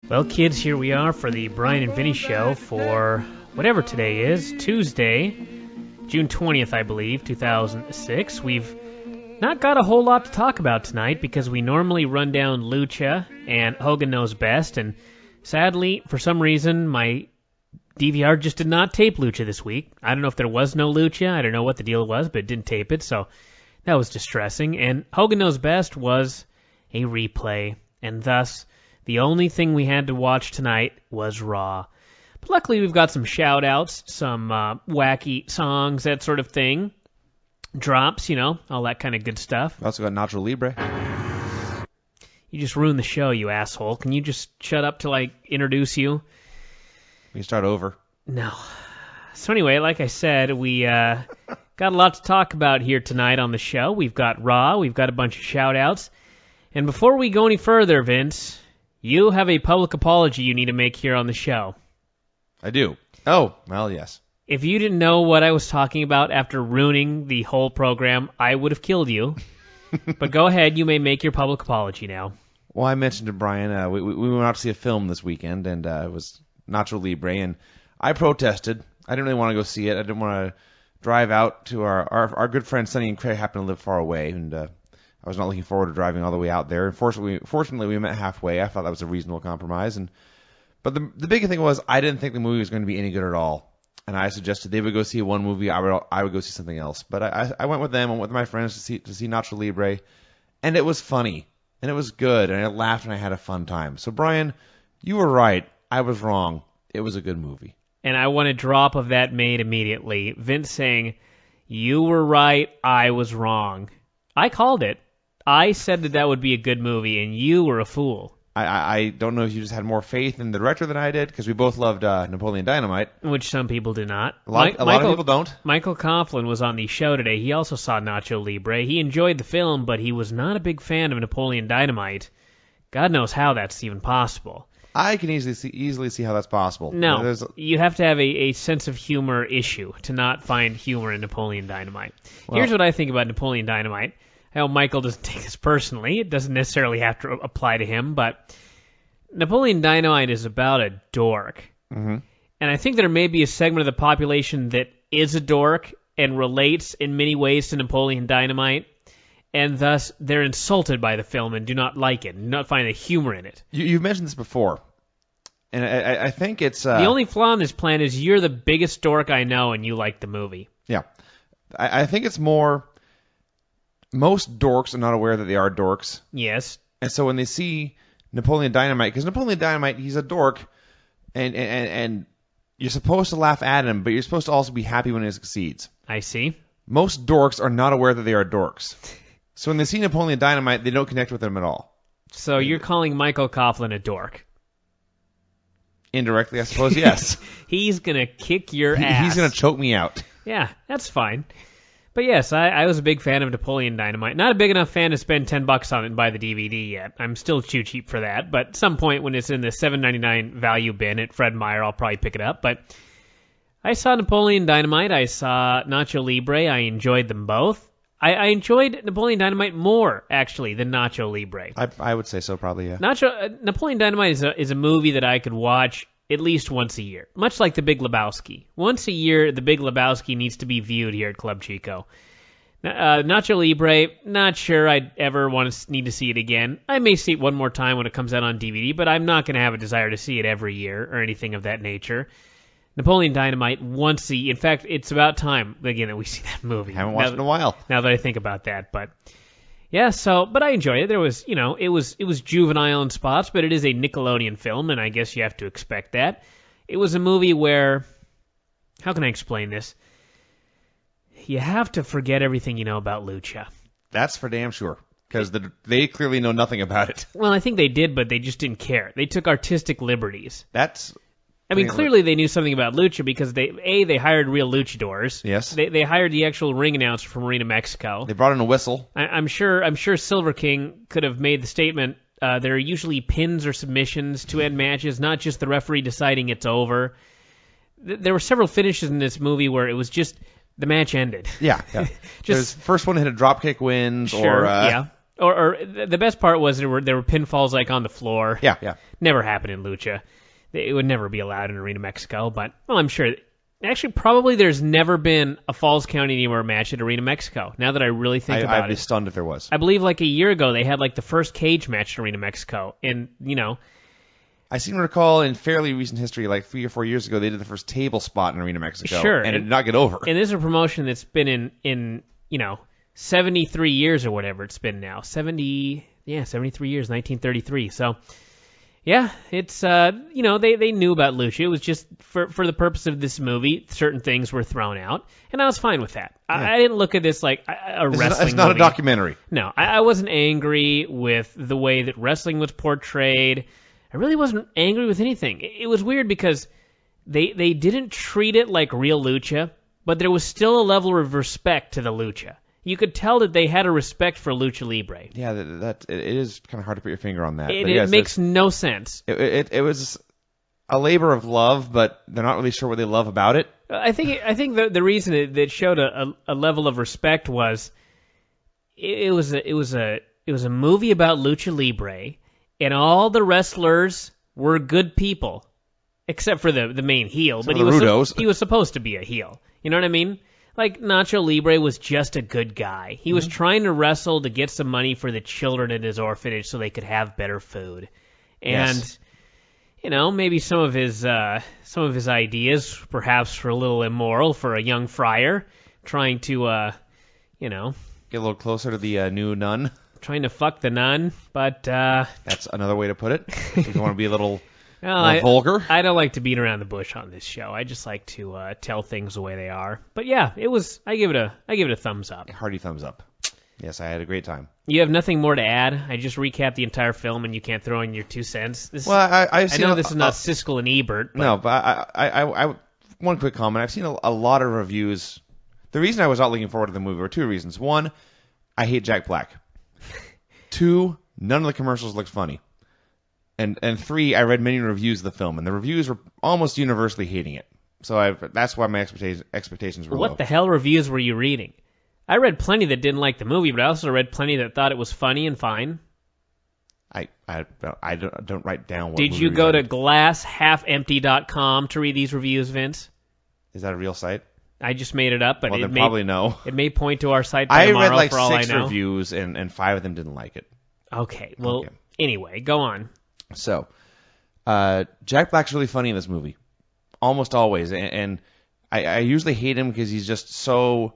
Well, kids, here we are for the Bryan and Vinny Show for whatever today is, Tuesday, June 20th, I believe, 2006. We've not got a whole lot to talk about tonight because we normally run down Lucha and Hogan Knows Best, and sadly, for some reason, my DVR just did not tape Lucha this week. I don't know if there was no Lucha. I don't know what the deal was, but it didn't tape it, so that was distressing. And Hogan Knows Best was a replay, and thus the only thing we had to watch tonight was Raw. But luckily we've got some shout-outs, some wacky songs, that sort of thing. Drops, you know, all that kind of good stuff. We also got Nacho Libre. You just ruined the show, you asshole. Can you just shut up till I introduce you? We can start over. No. So anyway, like I said, we got a lot to talk about here tonight on the show. We've got Raw, we've got a bunch of shout-outs. And before we go any further, Vince, you have a public apology you need to make here on the show. I do. Oh, well, yes. If you didn't know what I was talking about after ruining the whole program, I would have killed you. But go ahead, you may make your public apology now. Well, I mentioned to Brian, we went out to see a film this weekend, and it was Nacho Libre, and I protested. I didn't really want to go see it. I didn't want to drive out to our good friends Sonny and Craig happen to live far away, and I was not looking forward to driving all the way out there. Fortunately, we met halfway. I thought that was a reasonable compromise. But the big thing was I didn't think the movie was going to be any good at all. And I suggested they would go see one movie, I would go see something else. But I went with them, I went with my friends to see Nacho Libre, and it was funny, and it was good, and I laughed and I had a fun time. So Brian, you were right. I was wrong. It was a good movie. And I want a drop of that made immediately. Vince saying, you were right, I was wrong. I called it. I said that would be a good movie, and you were a fool. I don't know if you just had more faith in the director than I did, because we both loved Napoleon Dynamite. Which some people do not. A lot of people don't. Michael Coughlin was on the show today. He also saw Nacho Libre. He enjoyed the film, but he was not a big fan of Napoleon Dynamite. God knows how that's even possible. I can easily see how that's possible. No, you have to have a sense of humor issue to not find humor in Napoleon Dynamite. Well, here's what I think about Napoleon Dynamite. I know Michael doesn't take this personally. It doesn't necessarily have to apply to him, but Napoleon Dynamite is about a dork. Mm-hmm. And I think there may be a segment of the population that is a dork and relates in many ways to Napoleon Dynamite, and thus they're insulted by the film and do not like it, and do not find the humor in it. You've mentioned this before, and I think it's... The only flaw in this plan is you're the biggest dork I know and you like the movie. Yeah. I think it's more... Most dorks are not aware that they are dorks. Yes. And so when they see Napoleon Dynamite, because Napoleon Dynamite, he's a dork, and you're supposed to laugh at him, but you're supposed to also be happy when he succeeds. I see. Most dorks are not aware that they are dorks. So when they see Napoleon Dynamite, they don't connect with him at all. So you're calling Michael Coughlin a dork? Indirectly, I suppose, yes. He's going to kick your ass. He's going to choke me out. Yeah, that's fine. But yes, I was a big fan of Napoleon Dynamite. Not a big enough fan to spend $10 on it and buy the DVD yet. I'm still too cheap for that. But at some point when it's in the $7.99 value bin at Fred Meyer, I'll probably pick it up. But I saw Napoleon Dynamite. I saw Nacho Libre. I enjoyed them both. I enjoyed Napoleon Dynamite more, actually, than Nacho Libre. I would say so, probably, yeah. Napoleon Dynamite is a movie that I could watch at least once a year, much like The Big Lebowski. Once a year, The Big Lebowski needs to be viewed here at Club Chico. Nacho Libre, not sure I'd ever need to see it again. I may see it one more time when it comes out on DVD, but I'm not going to have a desire to see it every year or anything of that nature. Napoleon Dynamite, once a year. In fact, it's about time, again, that we see that movie. Haven't watched it in a while. Now that I think about that, but... Yeah, but I enjoyed it. There was, it was juvenile in spots, but it is a Nickelodeon film, and I guess you have to expect that. It was a movie where, how can I explain this? You have to forget everything you know about Lucha. That's for damn sure, because they clearly know nothing about it. Well, I think they did, but they just didn't care. They took artistic liberties. I mean, clearly they knew something about Lucha because they hired real luchadors. Yes. They hired the actual ring announcer from Arena Mexico. They brought in a whistle. I'm sure Silver King could have made the statement, there are usually pins or submissions to end matches, not just the referee deciding it's over. There were several finishes in this movie where it was just the match ended. Yeah. Just first one to hit a dropkick wins, sure, or Or the best part was there were pinfalls like on the floor. Yeah. Never happened in Lucha. It would never be allowed in Arena Mexico, but I'm sure. Actually, probably there's never been a Falls Count Anywhere match at Arena Mexico. Now that I really think about it, I'd be stunned if there was. I believe like a year ago they had like the first cage match at Arena Mexico, and I seem to recall in fairly recent history, like 3 or 4 years ago, they did the first table spot in Arena Mexico, sure, and it did not get over. And this is a promotion that's been in 73 years or whatever it's been now. 73 years, 1933. So. Yeah, it's, they knew about Lucha. It was just for the purpose of this movie, certain things were thrown out, and I was fine with that. Yeah. I didn't look at this like a wrestling It's not movie. a documentary. No, I wasn't angry with the way that wrestling was portrayed. I really wasn't angry with anything. It was weird because they didn't treat it like real Lucha, but there was still a level of respect to the Lucha. You could tell that they had a respect for Lucha Libre. Yeah, that it is kind of hard to put your finger on that. It makes no sense. It was a labor of love, but they're not really sure what they love about it. I think the reason it showed a level of respect was it was a movie about Lucha Libre, and all the wrestlers were good people, except for the main heel. But he was supposed to be a heel. You know what I mean? Like, Nacho Libre was just a good guy. He was trying to wrestle to get some money for the children at his orphanage so they could have better food. And, yes. Maybe some of his ideas perhaps were a little immoral for a young friar trying to, get a little closer to the new nun. Trying to fuck the nun, but... That's another way to put it. If you want to be a little... vulgar. I don't like to beat around the bush on this show. I just like to tell things the way they are. But yeah, it was. I give it a thumbs up. Hearty thumbs up. Yes, I had a great time. You have nothing more to add. I just recapped the entire film, and you can't throw in your 2 cents. I know this is not Siskel and Ebert. But... No, but I one quick comment. I've seen a lot of reviews. The reason I was not looking forward to the movie were 2 reasons. 1, I hate Jack Black. 2, none of the commercials looked funny. And 3, I read many reviews of the film, and the reviews were almost universally hating it. So that's why my expectations were low. What the hell reviews were you reading? I read plenty that didn't like the movie, but I also read plenty that thought it was funny and fine. I don't write down what. Did you go to glasshalfempty.com to read these reviews, Vince? Is that a real site? I just made it up, but probably no. It may point to our site by tomorrow, I read like for all 6 I know. reviews, and 5 of them didn't like it. Okay, well, Anyway, go on. So, Jack Black's really funny in this movie, almost always, and I usually hate him because he's just so.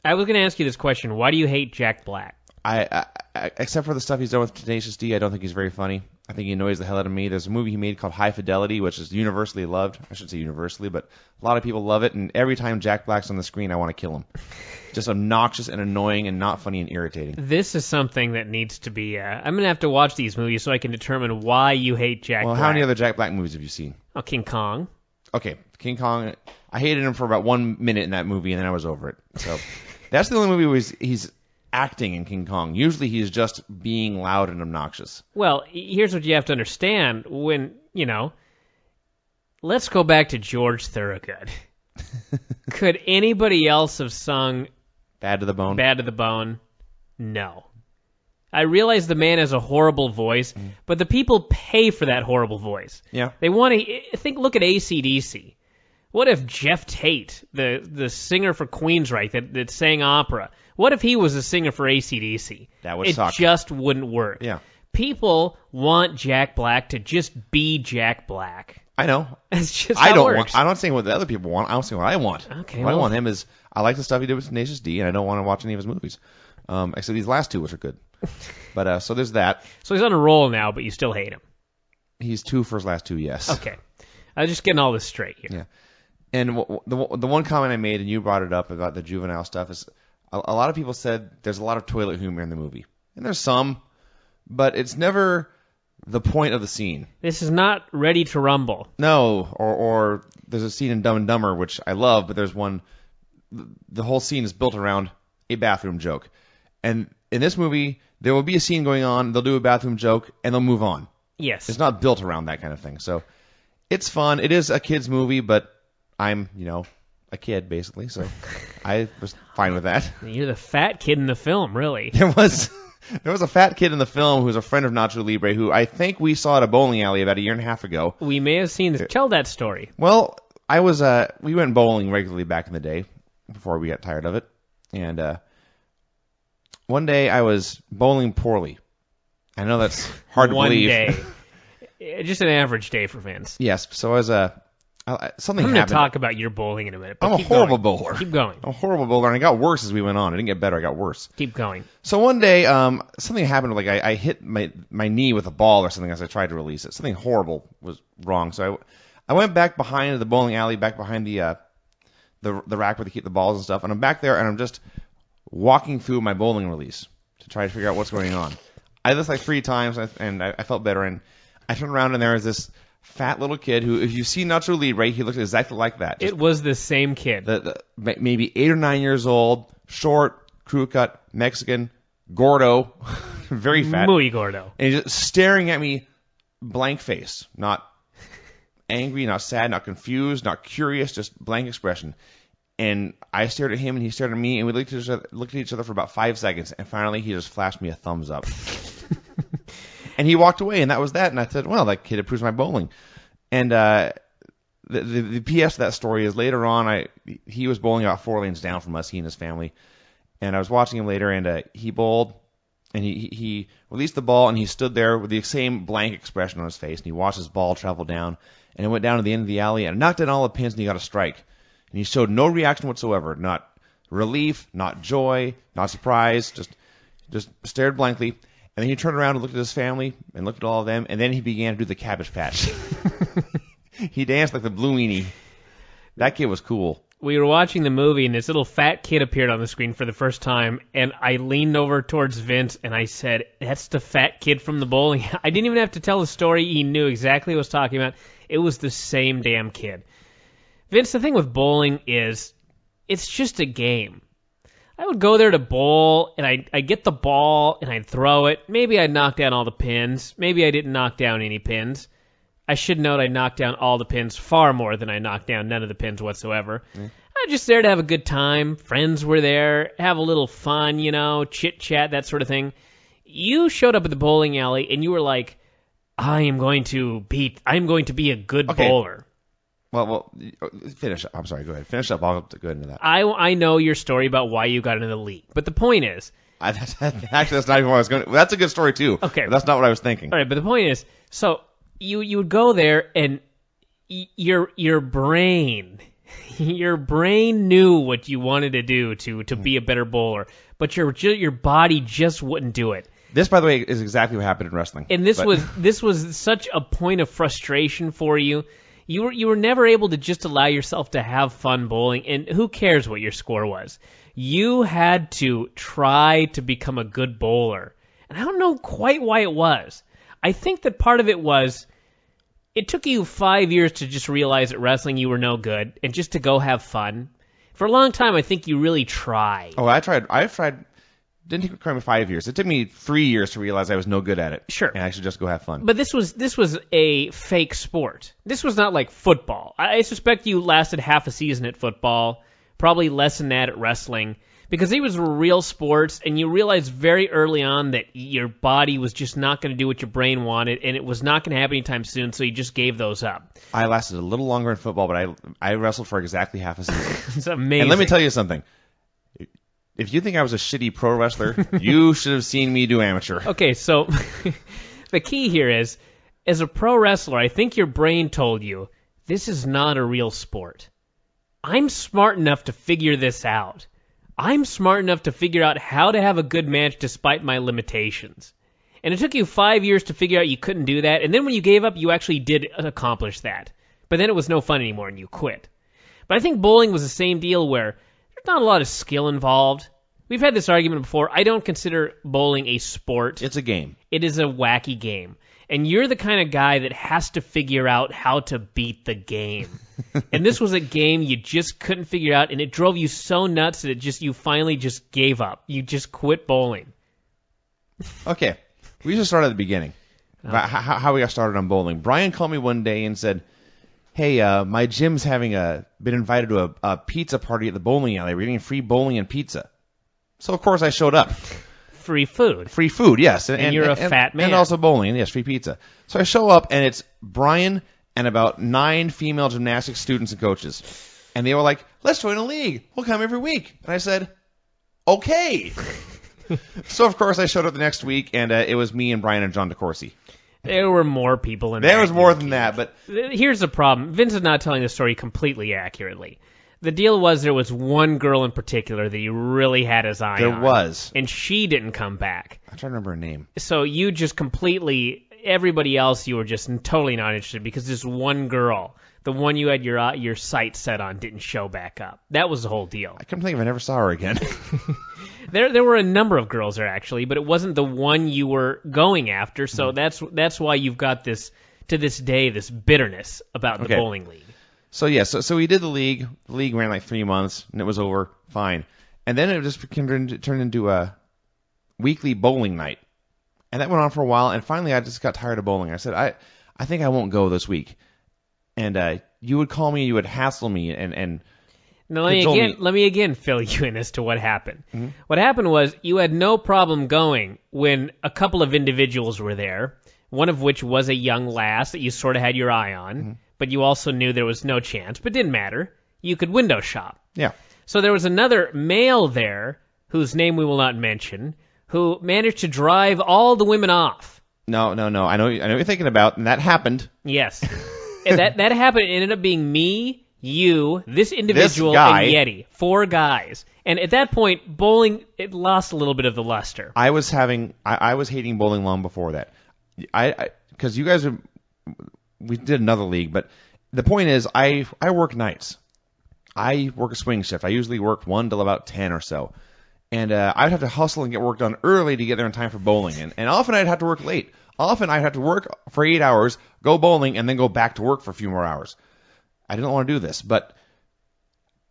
I was going to ask you this question: why do you hate Jack Black? I except for the stuff he's done with Tenacious D, I don't think he's very funny. I think he annoys the hell out of me. There's a movie he made called High Fidelity, which is universally loved. I shouldn't say universally, but a lot of people love it. And every time Jack Black's on the screen, I want to kill him. Just obnoxious and annoying and not funny and irritating. This is something that needs to be... I'm going to have to watch these movies so I can determine why you hate Jack Black. Well, how many other Jack Black movies have you seen? Oh, King Kong. Okay, King Kong. I hated him for about 1 minute in that movie, and then I was over it. So that's the only movie where he's acting in King Kong. Usually he's just being loud and obnoxious. Well, here's what you have to understand. When, let's go back to George Thorogood. Could anybody else have sung Bad to the Bone? Bad to the Bone? No. I realize the man has a horrible voice, but the people pay for that horrible voice. Yeah. They want to look at AC/DC. What if Jeff Tate, the singer for Queensryche that sang opera, what if he was a singer for AC/DC? That would suck. It just wouldn't work. Yeah. People want Jack Black to just be Jack Black. I know. That's just how it works. I'm not saying what the other people want. I'm saying what I want. Okay. What I want him is, I like the stuff he did with Tenacious D, and I don't want to watch any of his movies. Except these last 2, which are good. But so there's that. So he's on a roll now, but you still hate him. He's 2 for his last 2, yes. Okay. I was just getting all this straight here. Yeah. And the one comment I made, and you brought it up about the juvenile stuff, is a lot of people said there's a lot of toilet humor in the movie. And there's some, but it's never the point of the scene. This is not Ready to Rumble. No, or there's a scene in Dumb and Dumber, which I love, but there's one, the whole scene is built around a bathroom joke. And in this movie, there will be a scene going on, they'll do a bathroom joke, and they'll move on. Yes. It's not built around that kind of thing. So it's fun. It is a kid's movie, but I'm, a kid, basically, so I was fine with that. You're the fat kid in the film, really. There was There was a fat kid in the film who was a friend of Nacho Libre who I think we saw at a bowling alley about a year and a half ago. We may have seen this. Tell that story. Well, we went bowling regularly back in the day before we got tired of it. And one day I was bowling poorly. I know that's hard to believe. One day. Just an average day for Vince. Yes, so I was something I'm happened. going to talk about your bowling in a minute. I'm a horrible bowler. Keep going. I'm a horrible bowler, and it got worse as we went on. I didn't get better, I got worse. Keep going. So one day, something happened. Like I hit my knee with a ball or something as I tried to release it. Something horrible was wrong. So I went back behind the bowling alley, back behind the rack where they keep the balls and stuff, and I'm back there, and I'm just walking through my bowling release to try to figure out what's going on. I did this like 3 times, and I felt better, and I turned around, and there was this fat little kid who, if you see Nacho Libre, he looks exactly like that. It was the same kid. Maybe 8 or 9 years old, short, crew cut, Mexican, gordo, very fat. Muy gordo. And he's just staring at me, blank face, not angry, not sad, not confused, not curious, just blank expression. And I stared at him, and he stared at me, and we looked at each other for about 5 seconds, and finally he just flashed me a thumbs up. And he walked away, and that was that. And I said, well, that kid improves my bowling. And the PS to that story is later on, he was bowling about 4 lanes down from us, he and his family. And I was watching him later, and he bowled, and he released the ball, and he stood there with the same blank expression on his face, and he watched his ball travel down, and it went down to the end of the alley, and knocked in all the pins, and he got a strike. And he showed no reaction whatsoever, not relief, not joy, not surprise, just stared blankly. And then he turned around and looked at his family and looked at all of them, and then he began to do the Cabbage Patch. He danced like the Blue Meanie. That kid was cool. We were watching the movie, and this little fat kid appeared on the screen for the first time, and I leaned over towards Vince, and I said, that's the fat kid from the bowling. I didn't even have to tell the story. He knew exactly what I was talking about. It was the same damn kid. Vince, the thing with bowling is it's just a game. I would go there to bowl, and I'd get the ball, and I'd throw it. Maybe I'd knock down all the pins. Maybe I didn't knock down any pins. I should note I knocked down all the pins far more than I knocked down none of the pins whatsoever. I was just there to have a good time. Friends were there, have a little fun, chit-chat, that sort of thing. You showed up at the bowling alley, and you were like, I'm going to be a good bowler. Well, finish up. I'm sorry, go ahead. Finish up. I'll go into that. I know your story about why you got into the league, but the point is... Actually, that's not even what I was going to... That's a good story, too. Okay. But that's not what I was thinking. All right, but the point is, so you would go there, and your brain knew what you wanted to do to be a better bowler, but your body just wouldn't do it. This, by the way, is exactly what happened in wrestling. And this was such a point of frustration for you. You were never able to just allow yourself to have fun bowling, and who cares what your score was? You had to try to become a good bowler. And I don't know quite why it was. I think that part of it was it took you 5 years to just realize at wrestling you were no good and just to go have fun. For a long time, I think you really tried. Oh, I tried. Didn't take me 5 years. It took me 3 years to realize I was no good at it. Sure. And I should just go have fun. But this was a fake sport. This was not like football. I suspect you lasted half a season at football, probably less than that at wrestling, because these were real sports, and you realized very early on that your body was just not going to do what your brain wanted, and it was not going to happen anytime soon, so you just gave those up. I lasted a little longer in football, but I wrestled for exactly half a season. It's amazing. And let me tell you something. If you think I was a shitty pro wrestler, you should have seen me do amateur. Okay, so the key here is, as a pro wrestler, I think your brain told you, this is not a real sport. I'm smart enough to figure this out. I'm smart enough to figure out how to have a good match despite my limitations. And it took you 5 years to figure out you couldn't do that, and then when you gave up, you actually did accomplish that. But then it was no fun anymore, and you quit. But I think bowling was the same deal where there's not a lot of skill involved. We've had this argument before. I don't consider bowling a sport. It's a game. It is a wacky game. And you're the kind of guy that has to figure out how to beat the game. And this was a game you just couldn't figure out, and it drove you so nuts that you finally just gave up. You just quit bowling. Okay. We should start at the beginning. How we got started on bowling. Brian called me one day and said, hey, my gym's been invited to a pizza party at the bowling alley. We're getting free bowling and pizza. So, of course, I showed up. free food. Free food, yes. And you're a fat man. And also bowling, and yes, free pizza. So I show up, and it's Bryan and about 9 female gymnastics students and coaches. And they were like, let's join a league. We'll come every week. And I said, okay. So, of course, I showed up the next week, and it was me and Bryan and John DeCourcy. There were more people in There was more than that, but... Here's the problem. Vince is not telling the story completely accurately. The deal was there was one girl in particular that he really had his eye on. There was. And she didn't come back. I'm trying to remember her name. So you just completely... Everybody else you were just totally not interested because this one girl, the one you had your sights set on, didn't show back up. That was the whole deal. I couldn't think if I never saw her again. There were a number of girls there, actually, but it wasn't the one you were going after, so that's why you've got this, to this day, this bitterness about the bowling league. So, yeah, so we did the league. The league ran like 3 months, and it was over. Fine. And then it just turned into a weekly bowling night. And that went on for a while, and finally I just got tired of bowling. I said, I think I won't go this week. And you would call me, you would hassle me, and now, let me again fill you in as to what happened. Mm-hmm. What happened was you had no problem going when a couple of individuals were there, one of which was a young lass that you sort of had your eye on, but you also knew there was no chance, but didn't matter. You could window shop. Yeah. So there was another male there, whose name we will not mention, who managed to drive all the women off. No. I know what you're thinking about, and that happened. Yes. And that happened. It ended up being me, you, this individual, and Yeti. 4 guys. And at that point, bowling, it lost a little bit of the luster. I was hating bowling long before that. Because you guys we did another league, but the point is, I work nights. I work a swing shift. I usually work 1 till about 10 or so. And I'd have to hustle and get work done early to get there in time for bowling. And often I'd have to work late. Often I'd have to work for 8 hours, go bowling, and then go back to work for a few more hours. I didn't want to do this, but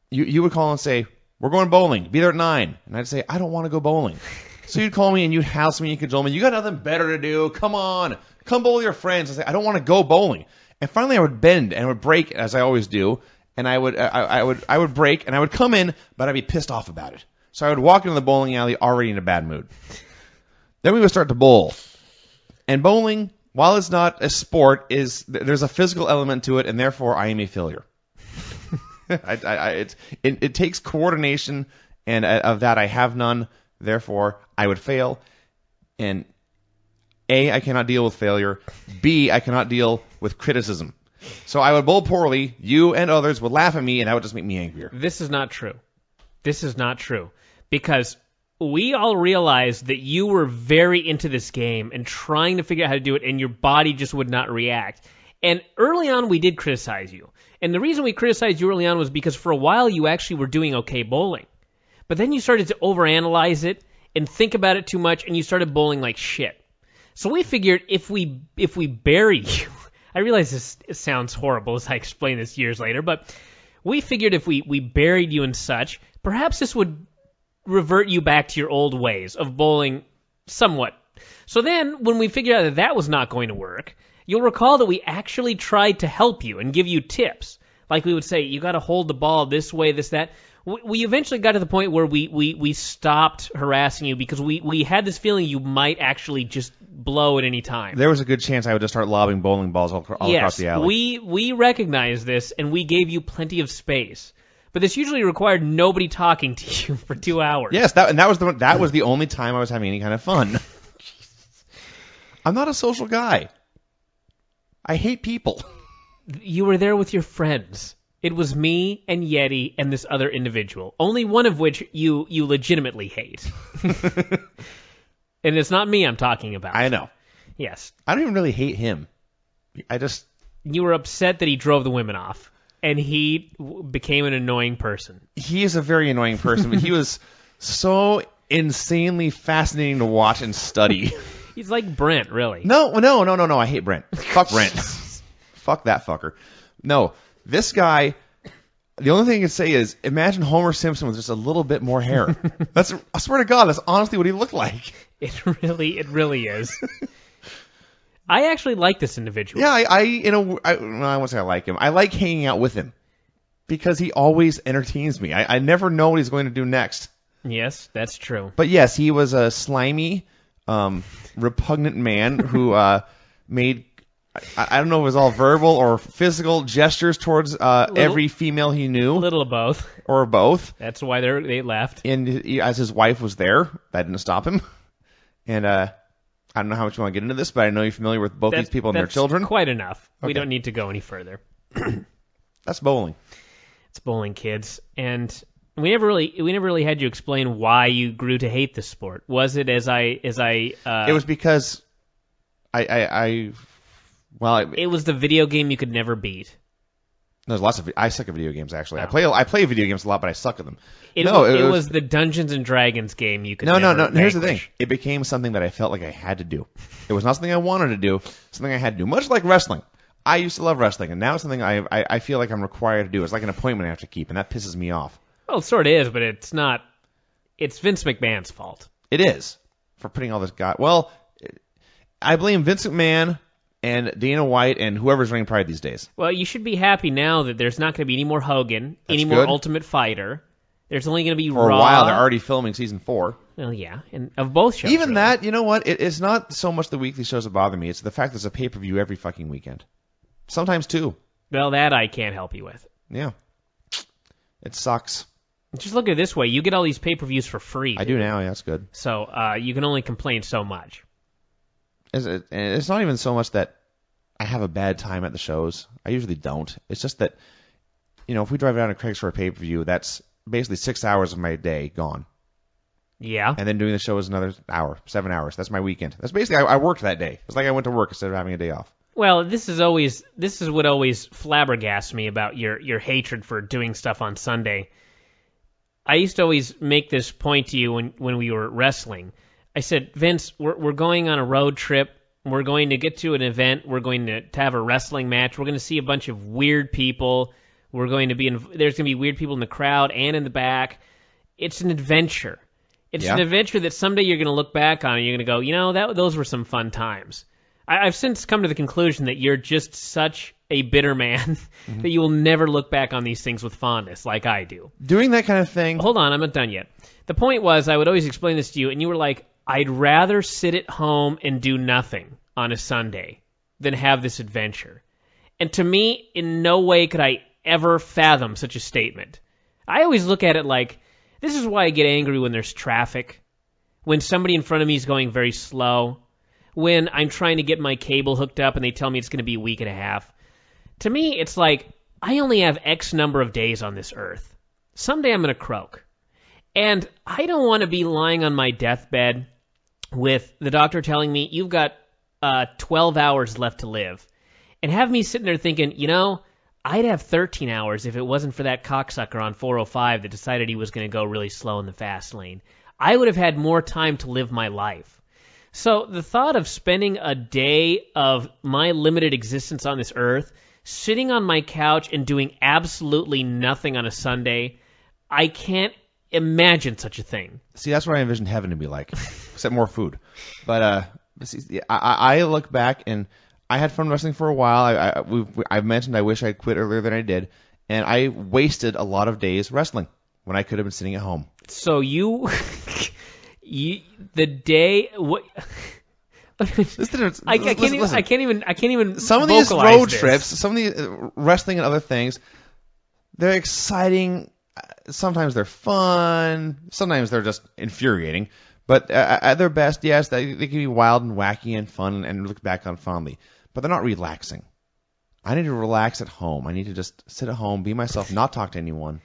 you would call and say, we're going bowling, be there at 9. And I'd say, I don't want to go bowling. So you'd call me and you'd hassle me and cajole me. You got nothing better to do. Come on. Come bowl with your friends. I'd say, I don't want to go bowling. And finally I would bend and I would break, as I always do. And I would break and I would come in, but I'd be pissed off about it. So I would walk into the bowling alley already in a bad mood. Then we would start to bowl. And bowling, while it's not a sport, there's a physical element to it, and therefore I am a failure. It takes coordination, and of that I have none. Therefore, I would fail. And A, I cannot deal with failure. B, I cannot deal with criticism. So I would bowl poorly. You and others would laugh at me, and that would just make me angrier. This is not true. This is not true. Because we all realized that you were very into this game and trying to figure out how to do it, and your body just would not react. And early on, we did criticize you. And the reason we criticized you early on was because for a while, you actually were doing okay bowling. But then you started to overanalyze it and think about it too much, and you started bowling like shit. So we figured if we bury you, I realize this sounds horrible as I explain this years later, but we figured if we buried you and such, perhaps this would revert you back to your old ways of bowling somewhat. So then, when we figured out that was not going to work, you'll recall that we actually tried to help you and give you tips. Like we would say, you got to hold the ball this way, this, that. We eventually got to the point where we stopped harassing you because we had this feeling you might actually just blow at any time. There was a good chance I would just start lobbing bowling balls all across the alley. We recognized this, and we gave you plenty of space. But this usually required nobody talking to you for 2 hours. Yes, that was the only time I was having any kind of fun. I'm not a social guy. I hate people. You were there with your friends. It was me and Yeti and this other individual, only one of which you legitimately hate. And it's not me I'm talking about. I know. Yes. I don't even really hate him. You were upset that he drove the women off. And he became an annoying person. He is a very annoying person, but he was so insanely fascinating to watch and study. He's like Brent, really. No, I hate Brent. Fuck Brent. Fuck that fucker. No, this guy, the only thing I can say is, imagine Homer Simpson with just a little bit more hair. I swear to God, that's honestly what he looked like. It really is. I actually like this individual. Yeah, I won't say I like him. I like hanging out with him because he always entertains me. I never know what he's going to do next. Yes, that's true. But yes, he was a slimy, repugnant man who made, I don't know if it was all verbal or physical gestures towards every female he knew. A little of both. Or both. That's why they left. And as his wife was there, that didn't stop him. And I don't know how much you want to get into this, but I know you're familiar with both these people and their children. Quite enough. Okay. We don't need to go any further. That's bowling. It's bowling, kids. And we never really had you explain why you grew to hate this sport. Was it as I It was because it was the video game you could never beat. There's lots of. I suck at video games, actually. Oh. I play video games a lot, but I suck at them. It was the Dungeons and Dragons game you could. No. Here's the thing. It became something that I felt like I had to do. It was not something I wanted to do. Something I had to do. Much like wrestling. I used to love wrestling, and now it's something I feel like I'm required to do. It's like an appointment I have to keep, and that pisses me off. Well, it sort of is, but it's not. It's Vince McMahon's fault. It is for putting all this guy. Well, I blame Vince McMahon and Dana White and whoever's running Pride these days. Well, you should be happy now that there's not going to be any more Hogan, any more Ultimate Fighter. There's only going to be For Raw. a while, they're already filming season 4. Well, yeah, and of both shows. Even really. that, you know what? It's not so much the weekly shows that bother me. It's the fact there's a pay-per-view every fucking weekend. Sometimes 2. Well, that I can't help you with. Yeah. It sucks. Just look at it this way. You get all these pay-per-views for free. I do now, yeah, that's good. So you can only complain so much. It's not even so much that I have a bad time at the shows. I usually don't. It's just that, if we drive down to Craig's for a pay-per-view, that's basically 6 hours of my day gone. Yeah. And then doing the show is another hour, 7 hours. That's my weekend. That's basically, I worked that day. It's like I went to work instead of having a day off. Well, this is what always flabbergasts me about your hatred for doing stuff on Sunday. I used to always make this point to you when we were wrestling. I said, Vince, we're going on a road trip. We're going to get to an event. We're going to have a wrestling match. We're going to see a bunch of weird people. There's going to be weird people in the crowd and in the back. It's an adventure. It's an adventure that someday you're going to look back on and you're going to go, those were some fun times. I've since come to the conclusion that you're just such a bitter man that you will never look back on these things with fondness like I do. Doing that kind of thing. Hold on, I'm not done yet. The point was, I would always explain this to you, and you were like, I'd rather sit at home and do nothing on a Sunday than have this adventure. And to me, in no way could I ever fathom such a statement. I always look at it like, this is why I get angry when there's traffic, when somebody in front of me is going very slow, when I'm trying to get my cable hooked up and they tell me it's going to be a week and a half. To me, it's like, I only have X number of days on this earth. Someday I'm going to croak. And I don't want to be lying on my deathbed with the doctor telling me, you've got 12 hours left to live. And have me sitting there thinking, I'd have 13 hours if it wasn't for that cocksucker on 405 that decided he was going to go really slow in the fast lane. I would have had more time to live my life. So the thought of spending a day of my limited existence on this earth, sitting on my couch and doing absolutely nothing on a Sunday, I can't imagine such a thing. See, that's what I envisioned heaven to be like, except more food. But I look back, and I had fun wrestling for a while. I've mentioned I wish I'd quit earlier than I did, and I wasted a lot of days wrestling when I could have been sitting at home. So the day what I can't even some of these road trips, some of the wrestling and other things, they're exciting. Sometimes they're fun. Sometimes they're just infuriating. But at their best, yes, they can be wild and wacky and fun and look back on fondly. But they're not relaxing. I need to relax at home. I need to just sit at home, be myself, not talk to anyone.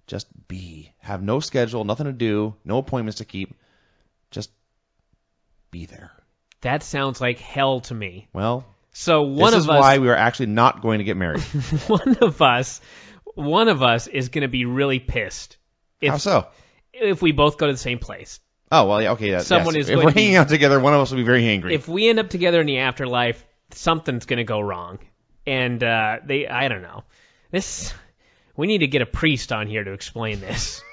Just be. Have no schedule, nothing to do, no appointments to keep. Just be there. That sounds like hell to me. Well, so this is why we are actually not going to get married. One of us is going to be really pissed. How so? If we both go to the same place. Oh, well, yeah, okay. If we're hanging out together, one of us will be very angry. If we end up together in the afterlife, something's going to go wrong. And I don't know. We need to get a priest on here to explain this.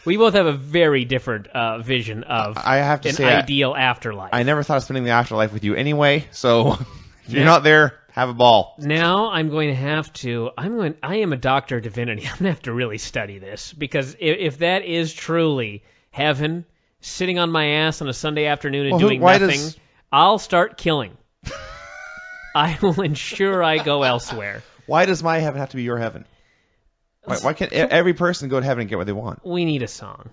We both have a very different vision of ideal afterlife. I never thought of spending the afterlife with you anyway, so if you're not there, have a ball. Now I'm going to have to. I am a doctor of divinity. I'm going to have to really study this, because if that is truly heaven, sitting on my ass on a Sunday afternoon and Well, doing why nothing, does- I'll start killing. I will ensure I go elsewhere. Why does my heaven have to be your heaven? Why can't every person go to heaven and get what they want? We need a song.